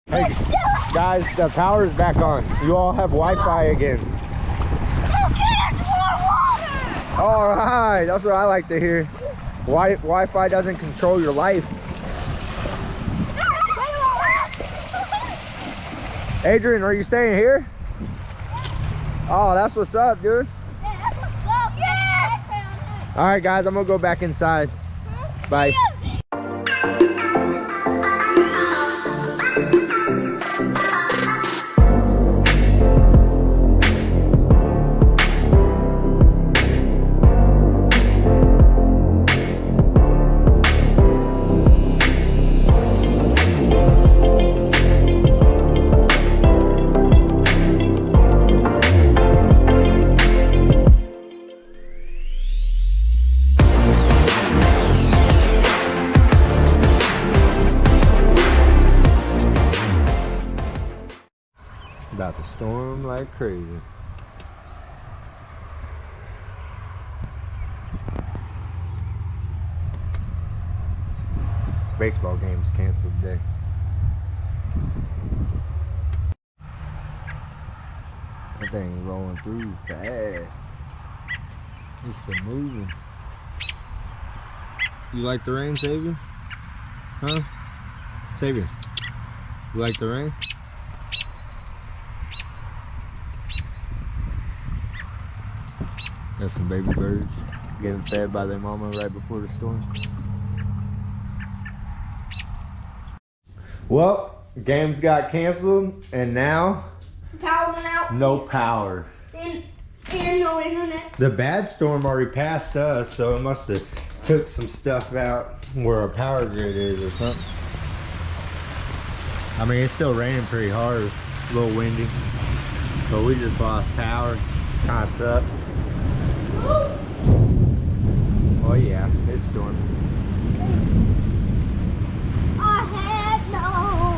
Hey, guys, the power is back on. You all have Wi-Fi again. All right, that's what I like to hear. Wi-Fi doesn't control your life. Adrian, are you staying here? Oh, that's what's up, dude. Yeah, that's what's up. Yeah. All right, guys, I'm gonna go back inside. Bye. About to storm like crazy. Baseball game's canceled today. That thing rolling through fast. It's a moving. You like the rain, Xavier? Huh? Xavier, you like the rain? Got some baby birds getting fed by their mama right before the storm. Well, games got canceled and now Power went out. no power. And no internet. The bad storm already passed us, so it must have took some stuff out where our power grid is or something. I mean, it's still raining pretty hard, a little windy, but we just lost power. Kind of sucks. Oh yeah, it's storming. I had no.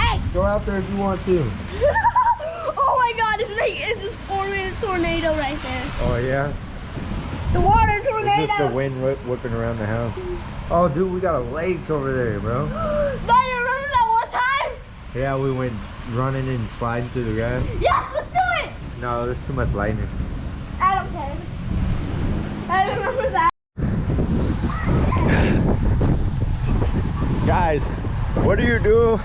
Hey! Go out there if you want to. Oh my God! It's just forming a tornado right there. Oh yeah? The water tornado. It's just the wind whipping around the house. Oh dude, we got a lake over there, bro. Dad, you remember that one time? Yeah, we went running and sliding through the grass. Yes, let's do it. No, there's too much lightning. I don't care. I remember that. Guys, what do you do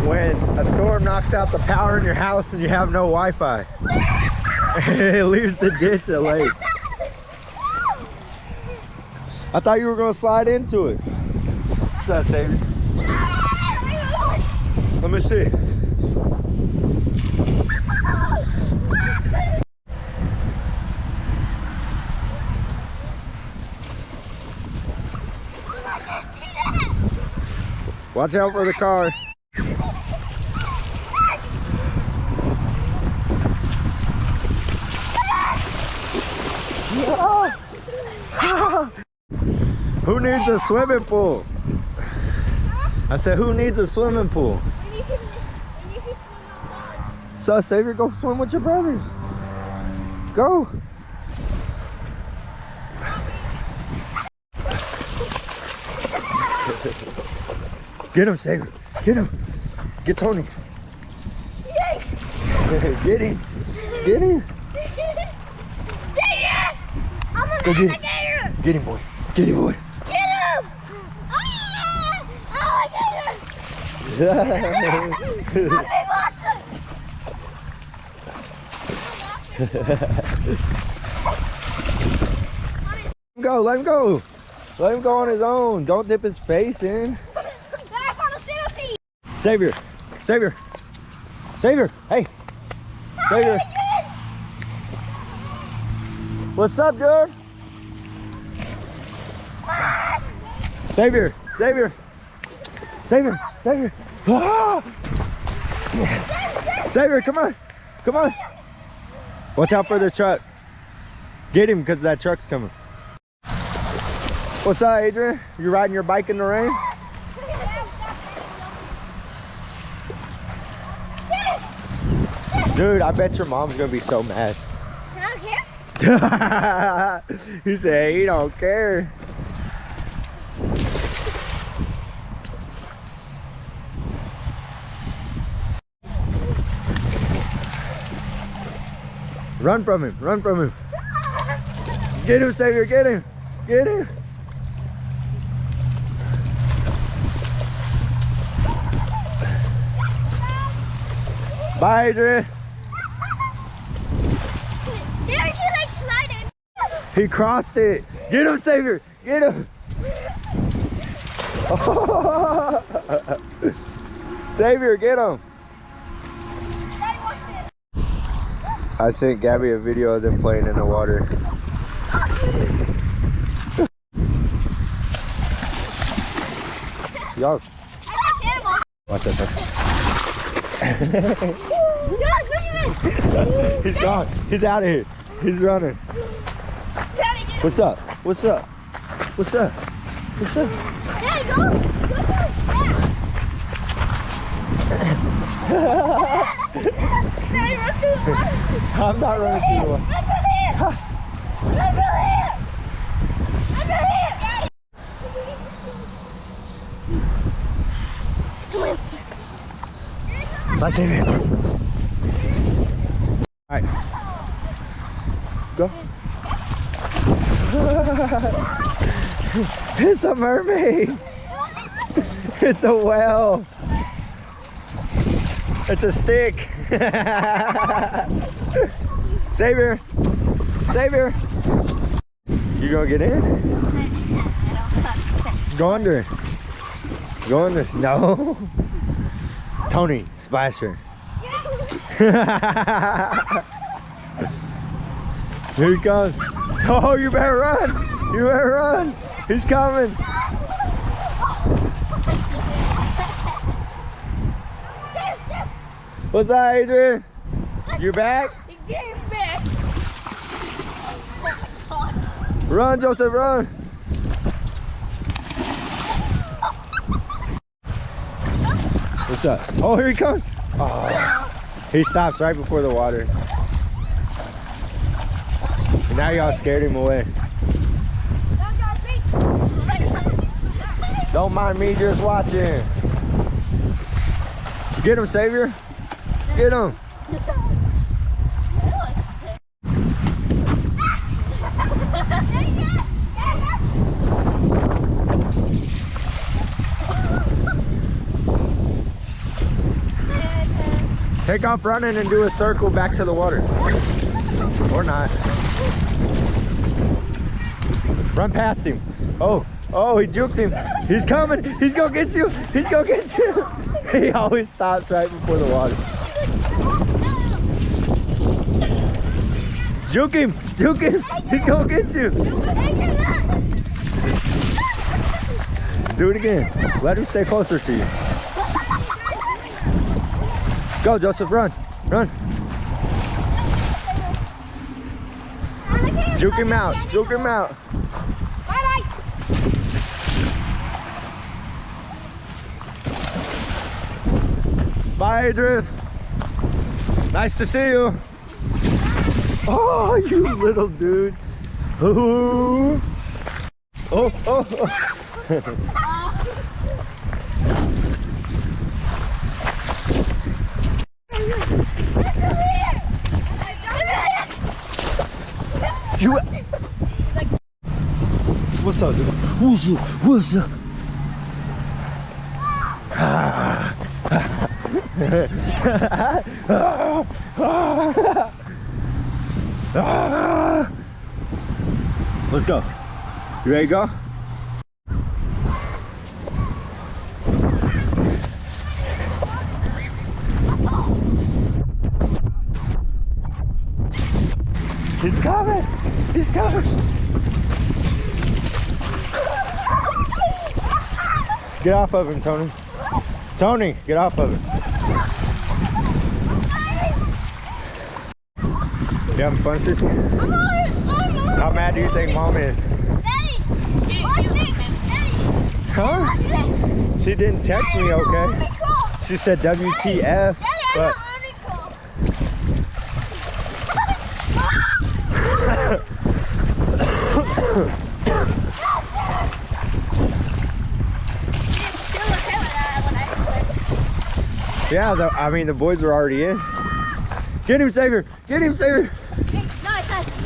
when a storm knocks out the power in your house and you have no Wi-Fi? It leaves the ditch a lake. I thought you were gonna slide into it. What's that, Xavier? Let me see. Watch out for the car. Who needs a swimming pool? I said, who needs a swimming pool? We need to swim outside. So, Xavier, go swim with your brothers. Go. Get him, Xavier. Get him. Get Tony. Get him. Get him. Go get him. Get him, boy. Get him, boy. Get him! Ah! Go, let him go. Let him go on his own. Don't dip his face in. Xavier, Xavier, Xavier, hey, Xavier. What's up, dude? Xavier, Xavier, Xavier, Xavier. Ah! Xavier, come on, come on. Watch out for the truck. Get him because that truck's coming. What's up, Adrian? You riding your bike in the rain? Dude, I bet your mom's gonna be so mad. I don't care. He said he don't care. Run from him. Run from him. Get him, Xavier. Get him. Get him. Bye, Adrian. There's he like sliding. He crossed it. Get him, Xavier. Get him. Xavier, get him. I sent Gabby a video of them playing in the water. Yo. Watch this. He's gone. He's out of here. He's running. What's up? What's up? What's up? What's up? Daddy, go. Daddy, run through the water. I'm not running through the water. Run for here. Run for here. Run for here. Come on. Let's hit it. Alright. Go. It's a mermaid. It's a whale. It's a stick. Xavier. Xavier. You gonna get in? Go under. Go under. No. Tony, splash her. Here he comes. Oh, you better run. You better run. He's coming. What's up, Adrian? You back? He came back. Run, Joseph, run. What's up? Oh, here he comes. Oh, he stops right before the water. And now y'all scared him away. Don't mind me, just watching. Get him, Xavier. Get him. Take off running and do a circle back to the water. Or not. Run past him. Oh, oh, he juked him. He's coming. He's gonna get you. He's gonna get you. He always stops right before the water. Juke him. Juke him. He's gonna get you. Do it again. Let him stay closer to you. Go, Joseph, run. Run. Juke him out. Juke him out. Bye-bye. Bye, Adrian. Nice to see you. Oh, you little dude. Ooh. Oh, oh, oh. You. What's up, dude? What's up? What's up? Let's go. You ready to go? He's coming! He's coming! Get off of him, Tony. Tony, get off of him. You having fun, sissy? How mad do you think Mom is? Daddy! Huh? She didn't text me, okay? She said WTF, but... Yeah, I mean, the boys were already in. Get him, Xavier! Get him, Xavier!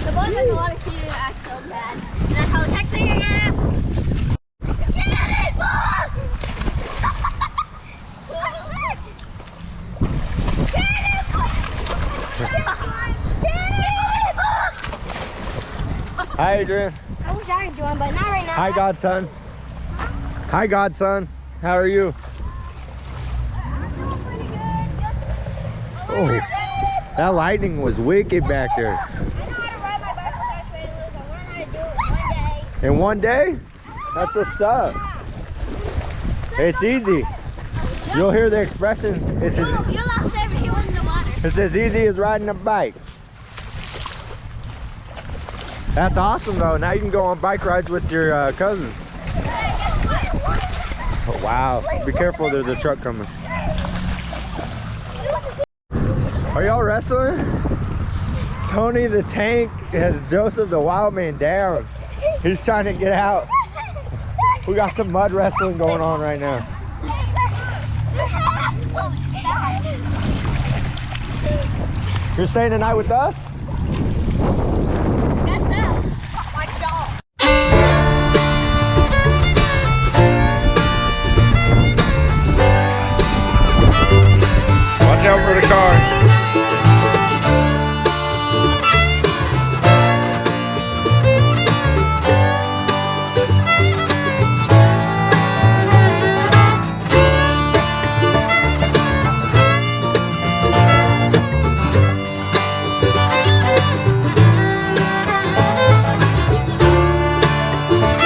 The boys like a lot of cheating act so bad. And that's how texting again. Get it, boy! Hi, Adrian. I wish I could join, but not right now. Hi, Godson. Hi, Godson. How are you? I'm doing pretty good. Just Oh, that lightning was wicked back there. I know how to ride my bicycle fast, Luke. I learned how to do it one day. In one day? That's what's up. It's easy. You'll hear the expression. It's You're lifesaver. He went in the water. as easy as riding a bike. That's awesome though. Now you can go on bike rides with your cousins. Oh, wow. Be careful, there's a truck coming. Are y'all wrestling? Tony the Tank has Joseph the Wild Man down. He's trying to get out. We got some mud wrestling going on right now. You're staying the night with us?